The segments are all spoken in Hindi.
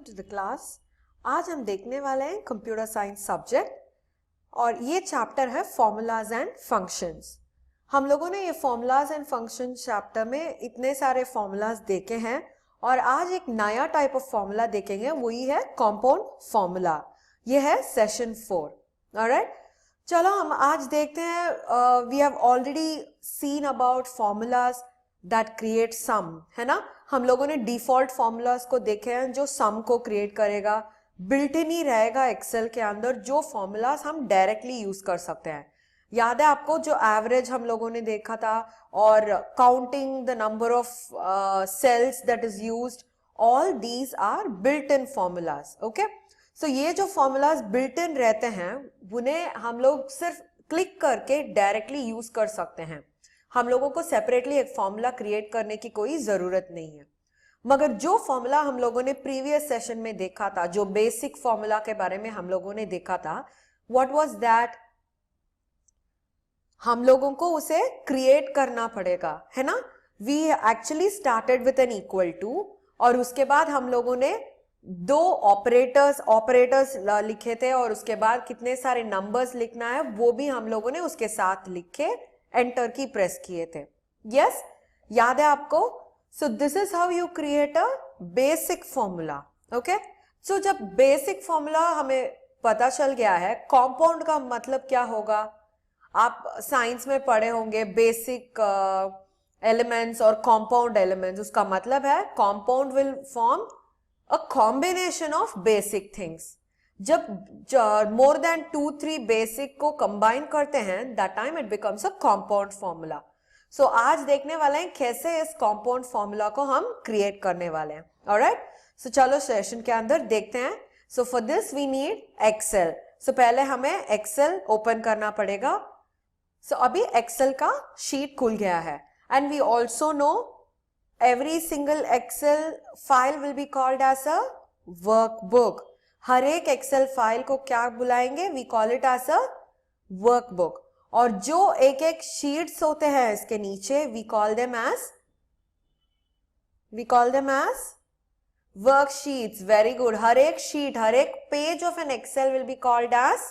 Welcome to the class. आज हम देखने वाले हैं कंप्यूटर साइंस सब्जेक्ट और ये चैप्टर है फॉर्मूलाज एंड फंक्शंस। हम लोगों ने ये फॉर्मूलाज एंड फंक्शंस चैप्टर में इतने सारे फॉर्मूलाज देखे हैं और आज एक नया टाइप ऑफ फॉर्मूला देखेंगे, वही है कंपाउंड फॉर्मूला। ये है सेशन 4। ऑलराइट, चलो हम आज देखते हैं। We have already seen about formulas that create sum, है ना। हम लोगों ने डिफॉल्ट फॉर्मूलाज को देखे हैं जो सम को क्रिएट करेगा, बिल्ट इन ही रहेगा एक्सेल के अंदर, जो फॉर्मूलाज हम डायरेक्टली यूज कर सकते हैं। याद है आपको जो एवरेज हम लोगों ने देखा था और counting the number of cells that is used, all these are built in formulas. Okay, so ये जो फॉर्मूलाज बिल्ट इन रहते हैं उन्हें हम लोग सिर्फ क्लिक करके डायरेक्टली यूज कर सकते हैं। हम लोगों को सेपरेटली एक फॉर्मूला क्रिएट करने की कोई जरूरत नहीं है। मगर जो फॉर्मूला हम लोगों ने प्रीवियस सेशन में देखा था, जो बेसिक फॉर्मूला के बारे में हम लोगों ने देखा था, व्हाट वाज दैट, हम लोगों को उसे क्रिएट करना पड़ेगा, है ना। We actually started with an equal to और उसके बाद हम लोगों ने दो ऑपरेटर्स लिखे थे और उसके बाद कितने सारे नंबर्स लिखना है वो भी हम लोगों ने उसके साथ लिखे, एंटर की प्रेस किए थे। यस, याद है आपको। So this is how you create a basic formula. Okay, so जब बेसिक फॉर्मूला हमें पता चल गया है, कंपाउंड का मतलब क्या होगा, आप साइंस में पढ़े होंगे बेसिक एलिमेंट्स और कंपाउंड एलिमेंट्स। उसका मतलब है compound will form a combination of basic things. जब मोर देन 2-3 बेसिक को कंबाइन करते हैं, that time it becomes a compound formula. So आज देखने वाले हैं कैसे इस कंपाउंड फॉर्मूला को हम क्रिएट करने वाले हैं। ऑलराइट, सो चलो सेशन के अंदर देखते हैं। So for this we need Excel. So पहले हमें एक्सेल ओपन करना पड़ेगा। सो अभी एक्सेल का शीट खुल गया है and we also know every single Excel file will be called as a workbook. हर एक एक्सेल फाइल को क्या बुलाएंगे, we call it as a workbook. और जो एक एक शीट्स होते हैं इसके नीचे, we call them as worksheets. Very good. हर एक शीट, हर एक page of an Excel will be called as,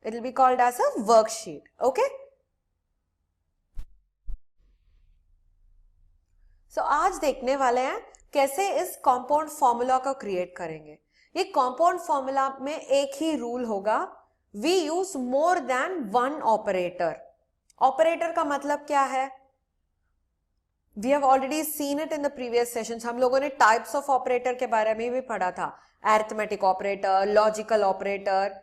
it will be called as a worksheet. Okay? सो आज देखने वाले हैं कैसे इस कंपाउंड फॉर्मूला को क्रिएट करेंगे। ये कंपाउंड फॉर्मूला में एक ही रूल होगा, we use more than one operator. Operator का मतलब क्या है, we have already seen it in the previous sessions. हम लोगों ने टाइप्स ऑफ ऑपरेटर के बारे में भी पढ़ा था, arithmetic operator, logical operator,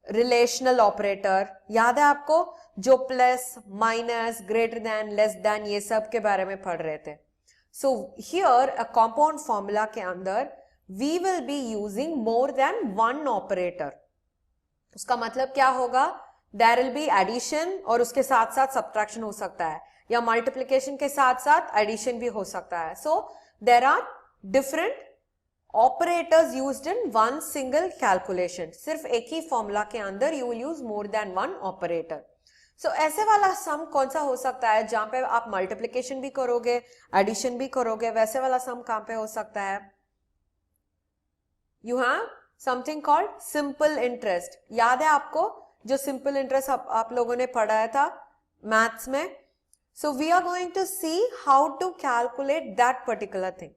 relational operator. याद है आपको, जो plus, minus, greater than, less than, ये सब के बारे में पढ़ रहे थे। So here a compound formula के अंदर we will be using more than one operator. उसका मतलब क्या होगा, there will be addition और उसके साथ साथ subtraction हो सकता है, या multiplication के साथ साथ addition भी हो सकता है। So there are different operators used in one single calculation. सिर्फ एक ही formula के अंदर you will use more than one operator. सो ऐसे वाला सम कौन सा हो सकता है जहां पे आप मल्टीप्लिकेशन भी करोगे, एडिशन भी करोगे, वैसे वाला सम कहां पे हो सकता है, you have something called simple interest. याद है आपको जो सिंपल इंटरेस्ट आप लोगों ने पढ़ाया था मैथ्स में। So we are going to see how to calculate that particular thing.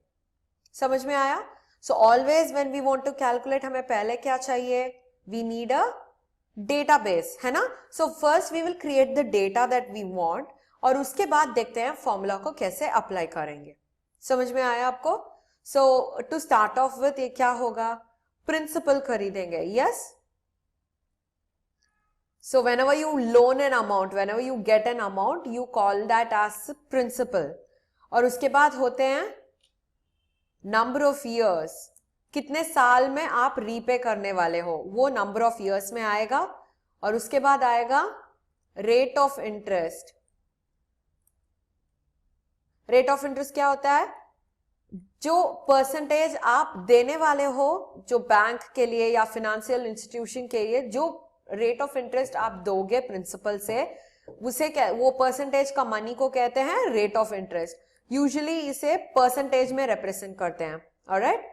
समझ में आया। So always when we want to calculate, हमें पहले क्या चाहिए, वी नीड अ डेटाबेस, है ना। So first we will create the data that we want और उसके बाद देखते हैं फॉर्मूला को कैसे अप्लाई करेंगे। समझ में आया आपको। सो टू स्टार्ट ऑफ विथ ये क्या होगा, प्रिंसिपल खरीदेंगे। Yes, so whenever you loan an amount, whenever you get an amount, you call that as principal. और उसके बाद होते हैं नंबर ऑफ ईयर्स, कितने साल में आप रीपे करने वाले हो, वो नंबर ऑफ इयर्स में आएगा। और उसके बाद आएगा rate of interest. Rate of interest क्या होता है, जो परसेंटेज आप देने वाले हो, जो बैंक के लिए या फिनेंशियल इंस्टीट्यूशन के लिए जो रेट ऑफ इंटरेस्ट आप दोगे प्रिंसिपल से, उसे क्या, वो परसेंटेज का मनी को कहते हैं रेट ऑफ इंटरेस्ट। यूजुअली इसे परसेंटेज में रिप्रेजेंट करते हैं। ऑलराइट,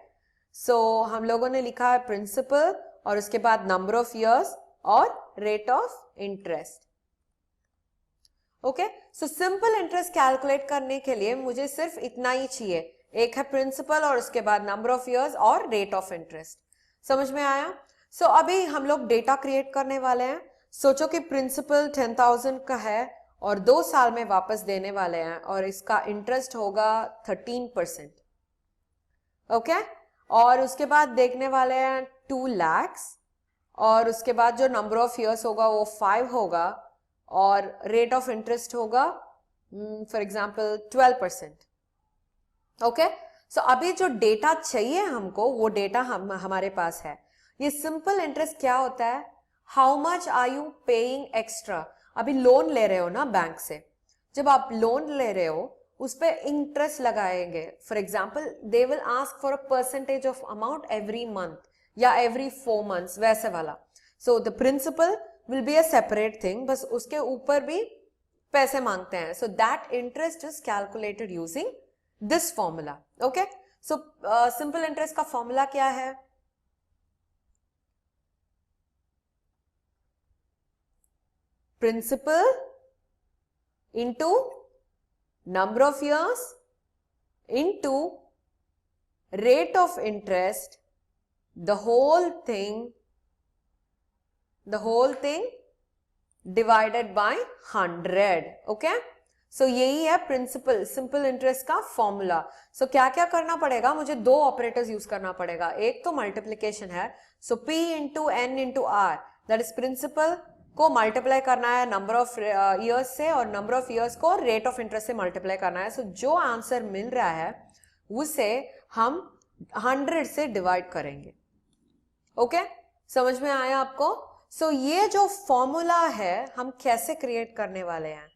सो हम लोगों ने लिखा है प्रिंसिपल और उसके बाद नंबर ऑफ इयर्स और rate of interest. Okay, so simple interest calculate करने के लिए मुझे सिर्फ इतना ही चाहिए, एक है प्रिंसिपल और उसके बाद नंबर ऑफ इयर्स और रेट ऑफ इंटरेस्ट. समझ में आया? सो अभी हम लोग डेटा क्रिएट करने वाले हैं. सोचो कि प्रिंसिपल 10,000 का है और 2 साल में वापस देने वाले हैं और इसका इंटरेस्ट होगा 13%. ओके, और उसके बाद देखने वाले हैं 2 lakhs और उसके बाद जो नंबर ऑफ इयर्स होगा वो 5 होगा और रेट ऑफ इंटरेस्ट होगा फॉर एग्जाम्पल 12%. ओके, सो अभी जो डेटा चाहिए हमको वो डेटा हमारे पास है. ये सिंपल इंटरेस्ट क्या होता है? How much are you paying extra. अभी लोन ले रहे हो ना बैंक से, जब आप लोन ले रहे हो उस पर इंटरेस्ट लगाएंगे. For example they will ask for a percentage of amount every month या एवरी 4 months, वैसे वाला. So the principal will be a separate thing, बस उसके ऊपर भी पैसे मांगते हैं. So that interest is calculated using this formula. Okay, so simple interest का फॉर्मूला क्या है? Principal into number of years into rate of interest, the whole thing divided by 100. okay, so यही है प्रिंसिपल सिंपल इंटरेस्ट का फॉर्मूला. सो क्या क्या करना पड़ेगा? मुझे 2 ऑपरेटर्स यूज करना पड़ेगा. एक तो मल्टीप्लीकेशन है, so P into N into R, that is principal को मल्टीप्लाई करना है नंबर ऑफ इयर्स से और नंबर ऑफ इयर्स को रेट ऑफ इंटरेस्ट से मल्टीप्लाई करना है. सो जो आंसर मिल रहा है उसे हम 100 से डिवाइड करेंगे. ओके, समझ में आया आपको? सो ये जो फॉर्मूला है हम कैसे क्रिएट करने वाले हैं?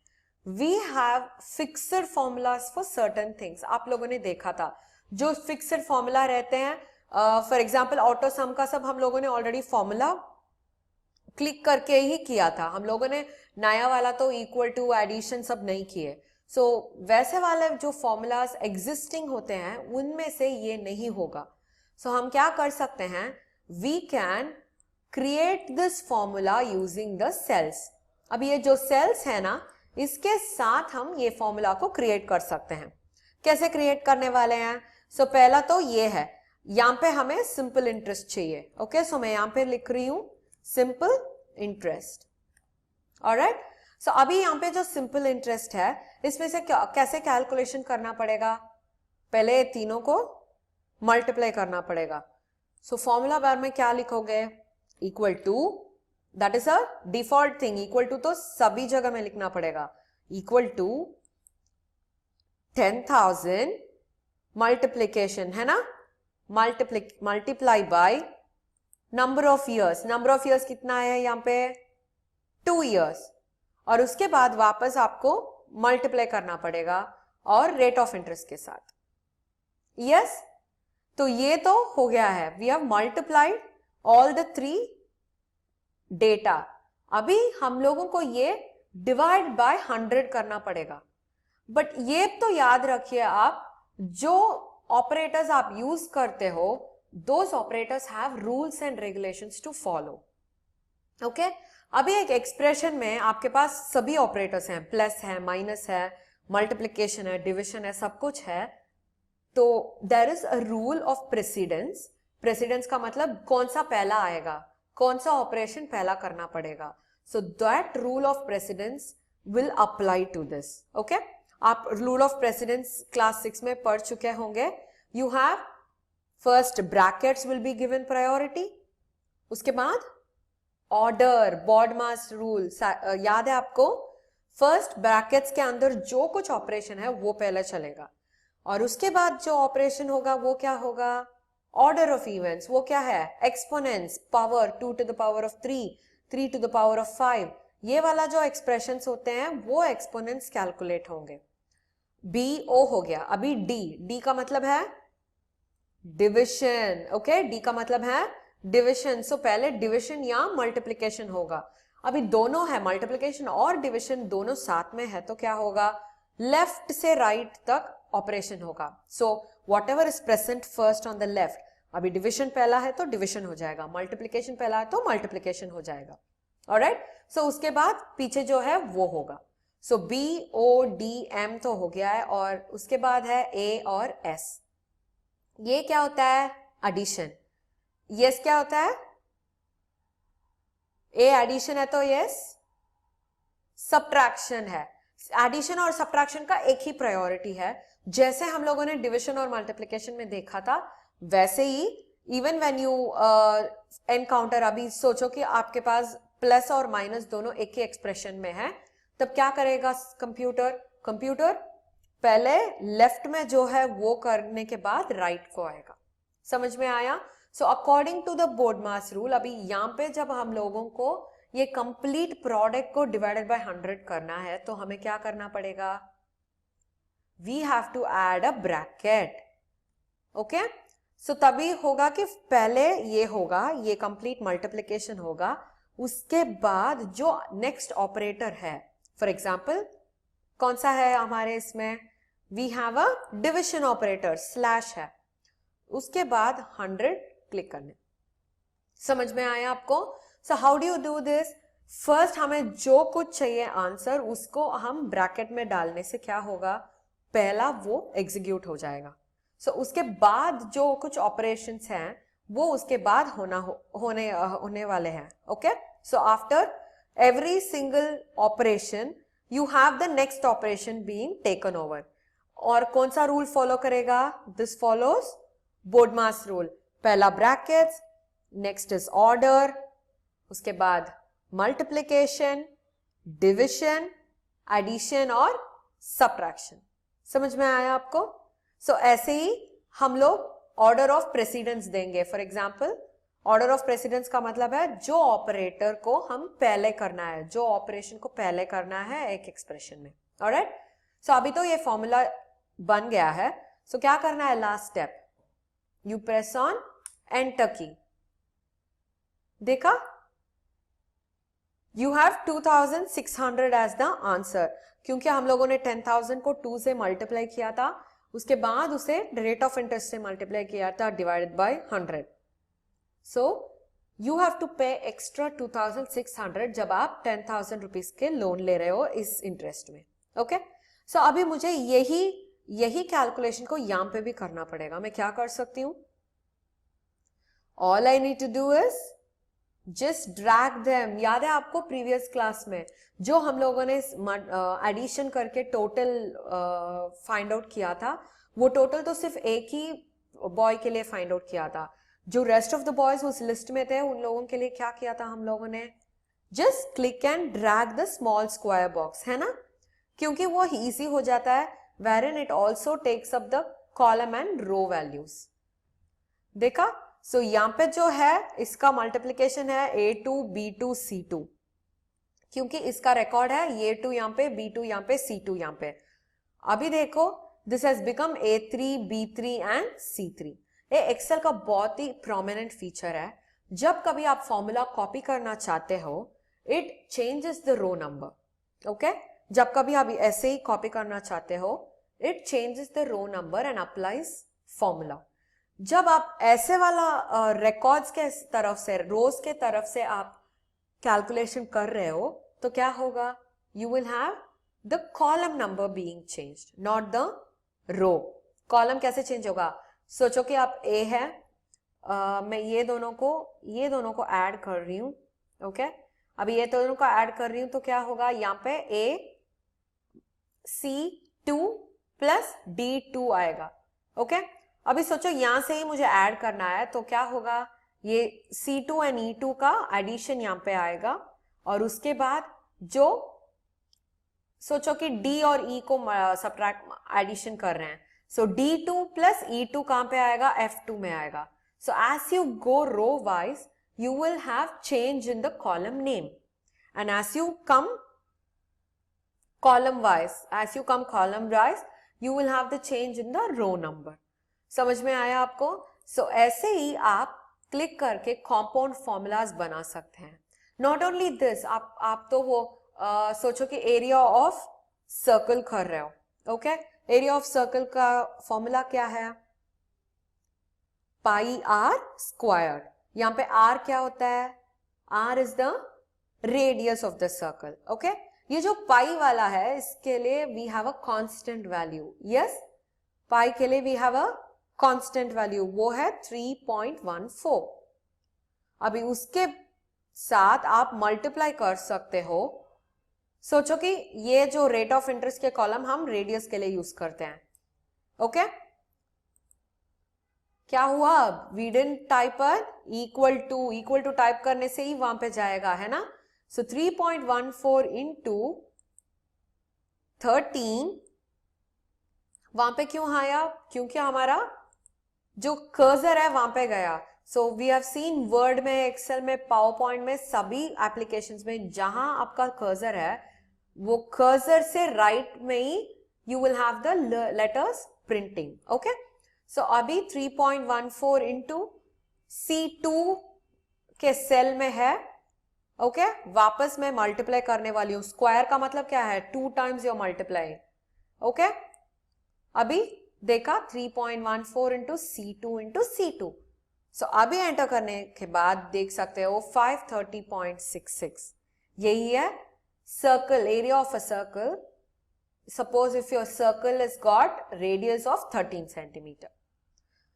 We have fixed formulas for certain things. आप लोगों ने देखा था जो फिक्स्ड फॉर्मूला रहते हैं, फॉर एग्जाम्पल ऑटो सम का सब हम लोगों ने ऑलरेडी फॉर्मूला क्लिक करके ही किया था. हम लोगों ने नया वाला तो इक्वल टू एडिशन सब नहीं किए. सो वैसे वाले जो फॉर्मूलाज एग्जिस्टिंग होते हैं उनमें से ये नहीं होगा. सो हम क्या कर सकते हैं? We can create this formula using the cells. अब ये जो सेल्स है ना, इसके साथ हम ये फॉर्मूला को क्रिएट कर सकते हैं. कैसे क्रिएट करने वाले हैं? सो पहला तो ये है, यहाँ पे हमें सिंपल इंटरेस्ट चाहिए. ओके, सो मैं यहाँ पे लिख रही हूं सिंपल इंटरेस्ट. ऑलराइट, सो अभी यहाँ पे जो सिंपल इंटरेस्ट है इसमें से कैसे कैलकुलेशन करना पड़ेगा? पहले तीनों को मल्टीप्लाई करना पड़ेगा. सो फॉर्मूला बार में क्या लिखोगे? Equal to, that is a default thing, equal to तो सभी जगह में लिखना पड़ेगा. इक्वल टू 10,000 मल्टीप्लीकेशन है ना, multiply by number of years. Number of years कितना है यहाँ पे? 2 years. और उसके बाद वापस आपको मल्टीप्लाई करना पड़ेगा और रेट ऑफ इंटरेस्ट के साथ. यस, तो ये तो हो गया है. We have multiplied all the 3 data. अभी हम लोगों को ये डिवाइड बाय 100 करना पड़ेगा. बट ये तो याद रखिए आप, जो ऑपरेटर्स आप यूज करते हो those operators have rules and regulations to follow. okay, अभी एक एक्सप्रेशन में आपके पास सभी ऑपरेटर्स हैं, प्लस है, माइनस है, मल्टीप्लिकेशन है, डिविजन है, सब कुछ है. तो there is a rule of precedence. Precedence का मतलब कौन सा पहला आएगा, कौन सा ऑपरेशन पहला करना पड़ेगा. So that rule of precedence will apply to this. Okay, आप रूल ऑफ प्रेसिडेंस क्लास 6 में पढ़ चुके होंगे. You have first brackets will be given priority, उसके बाद ऑर्डर, बॉडमास रूल याद है आपको? फर्स्ट ब्रैकेट्स के अंदर जो कुछ ऑपरेशन है वो पहले चलेगा और उसके बाद जो ऑपरेशन होगा वो क्या होगा? Order of events. वो क्या है? Exponents, power 2 to the power of 3, 3 to the power of 5. ये वाला जो एक्सप्रेशंस होते हैं वो एक्सपोनेंट्स कैलकुलेट होंगे. बी ओ हो गया. अभी डी का मतलब है डिविजन. ओके, डी का मतलब है डिविजन. सो पहले डिविजन या मल्टीप्लिकेशन होगा. अभी दोनों है, मल्टीप्लिकेशन और डिविजन दोनों साथ में है, तो क्या होगा? लेफ्ट से राइट तक ऑपरेशन होगा. So whatever is present first on the left, अभी डिविजन पहला है तो डिविजन हो जाएगा, मल्टीप्लिकेशन पहला है तो मल्टीप्लिकेशन हो जाएगा। ऑलराइट, सो उसके बाद पीछे जो है वो होगा। सो BODM तो हो गया है, और उसके बाद है A और S। ये क्या होता है? एडिशन। यस क्या होता है? ए एडिशन है तो यस सब्ट्रैक्शन है। एडिशन और सब्ट्रैक्शन का एक ही प्रायोरिटी है। जैसे हम लोगों ने डिविजन और मल्टीप्लिकेशन में देखा था, वैसे ही इवन व्हेन यू एनकाउंटर, अभी सोचो कि आपके पास प्लस और माइनस दोनों एक ही एक्सप्रेशन में है, तब क्या करेगा कंप्यूटर पहले लेफ्ट में जो है वो करने के बाद राइट को आएगा। समझ में आया? So according to the BODMAS rule, अभी यहां पे जब हम लोगों को ये कंप्लीट प्रोडक्ट को डिवाइडेड बाय 100 करना है तो हमें क्या करना पड़ेगा? We have to add a bracket. Okay, so तभी होगा कि पहले ये होगा, ये कंप्लीट मल्टीप्लिकेशन होगा, उसके बाद जो नेक्स्ट ऑपरेटर है, फॉर एग्जाम्पल कौन सा है हमारे इसमें? We have a division operator, slash है, उसके बाद 100 क्लिक करने। समझ में आया आपको? So how do you do this? First हमें जो कुछ चाहिए आंसर, उसको हम ब्रैकेट में डालने से क्या होगा? पहला वो एग्जीक्यूट हो जाएगा। सो उसके बाद जो कुछ ऑपरेशंस हैं वो उसके बाद होने वाले हैं। Okay, so after every single operation you have the next operation being taken over. और कौन सा रूल फॉलो करेगा? This follows BODMAS rule. पहला ब्रैकेट्स, नेक्स्ट इज ऑर्डर, उसके बाद मल्टीप्लिकेशन, डिविजन, एडिशन और सब्ट्रैक्शन। समझ में आया आपको? सो ऐसे ही हम लोग ऑर्डर ऑफ प्रेसिडेंस देंगे। For example, order of precedence का मतलब है जो ऑपरेटर को हम पहले करना है, जो ऑपरेशन को पहले करना है एक एक्सप्रेशन में। ऑलराइट, सो अभी तो ये फॉर्मूला बन गया है। सो क्या करना है? Last step, you press on enter key. देखा? You have 2600 as the answer, क्योंकि हम लोगों ने 10,000 को 2 से मल्टीप्लाई किया था, उसके बाद उसे रेट ऑफ इंटरेस्ट से मल्टीप्लाई किया था divided by 100। So you have to pay extra 2600 जब आप 10,000 रुपीज के लोन ले रहे हो इस इंटरेस्ट में। ओके, सो अभी मुझे यही कैलकुलेशन को यहां पे भी करना पड़ेगा। मैं क्या कर सकती हूं? All I need to do is just drag them. याद है आपको प्रीवियस क्लास में जो हम लोगों ने एडिशन करके टोटल फाइंड आउट किया था, वो टोटल तो सिर्फ एक ही बॉय के लिए फाइंड आउट किया था। जो रेस्ट ऑफ द बॉयज उस लिस्ट में थे, उन लोगों के लिए क्या किया था हम लोगों ने? Just click and drag the small square box, है ना? क्योंकि वो इजी हो जाता है, wherein it also takes up the column and row values। देखा? सो यहां पे जो है इसका मल्टीप्लिकेशन है A2 B2 C2, क्योंकि इसका रिकॉर्ड है A2 यहां पे, B2 यहां पे, C2 यहां पे। अभी देखो, this has become A3 B3 and C3। ये एक्सेल का बहुत ही प्रोमिनेंट फीचर है। जब कभी आप फॉर्मूला कॉपी करना चाहते हो, it changes the row number. Okay, जब कभी आप ऐसे ही कॉपी करना चाहते हो, it changes the row number and applies formula. जब आप ऐसे वाला रिकॉर्ड्स के तरफ से, रोज के तरफ से आप कैलकुलेशन कर रहे हो, तो क्या होगा? You will have the column number being changed, not the row. Column कैसे चेंज होगा? सोचो कि आप ए है, मैं ये दोनों को ऐड कर रही हूं। ओके, अभी ये दोनों को ऐड कर रही हूं तो क्या होगा? यहाँ पे AC2 प्लस D2 आएगा। ओके, अभी सोचो यहां से ही मुझे ऐड करना है तो क्या होगा? ये C2 एंड E2 का एडिशन यहां पे आएगा, और उसके बाद जो सोचो कि D और E को सब्ट्रैक्ट एडिशन कर रहे हैं, सो D2 प्लस E2 कहां पे आएगा? F2 में आएगा। So as you go row wise you will have change in the column name, and as you come column wise you will have the change in the row number। समझ में आया आपको? सो ऐसे ही आप क्लिक करके कंपाउंड फॉर्मूलाज बना सकते हैं। नॉट ओनली दिस, आप तो वो सोचो कि एरिया ऑफ सर्कल कर रहे हो। ओके, एरिया ऑफ सर्कल का फॉर्मूला क्या है? Pi r square. यहाँ पे आर क्या होता है? R is the radius of the circle. Okay, ये जो पाई वाला है इसके लिए we have a constant value. Yes, pi के लिए we have a constant value, वो है 3.14। अभी उसके साथ आप मल्टीप्लाई कर सकते हो। सोचो कि ये जो रेट ऑफ इंटरेस्ट के कॉलम हम रेडियस के लिए यूज करते हैं। ओके, क्या हुआ? अब we didn't type equal to type करने से ही वहां पे जाएगा, है ना? सो 3.14 इंटू 13 वहां पे क्यों आया? क्योंकि हमारा जो कर्सर है वहां पे गया। So we have seen word में, एक्सेल में, पावर पॉइंट में, सभी एप्लीकेशंस में जहां आपका कर्सर है वो कर्सर से राइट में ही you will have the letters printing. Okay, so अभी 3.14 इंटू C2 के सेल में है। ओके, वापस मैं मल्टीप्लाई करने वाली हूं। स्क्वायर का मतलब क्या है? 2 टाइम्स योर मल्टीप्लाई। ओके, अभी देखा 3.14 इंटू C2 इंटू C2। सो अभी एंटर करने के बाद देख सकते हो 530.66। यही है circle, area of a circle. Suppose if your circle is got radius of 13 centimetre.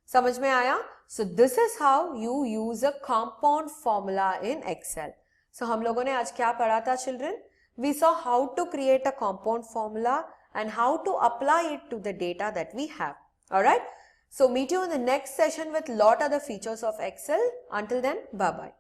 समझ में आया? So this is how you use a compound formula in Excel. So हम लोगों ने आज क्या पढ़ा था children? We saw how to create a compound formula and how to apply it to the data that we have. All right, so meet you in the next session with lot other features of Excel. Until then, bye bye.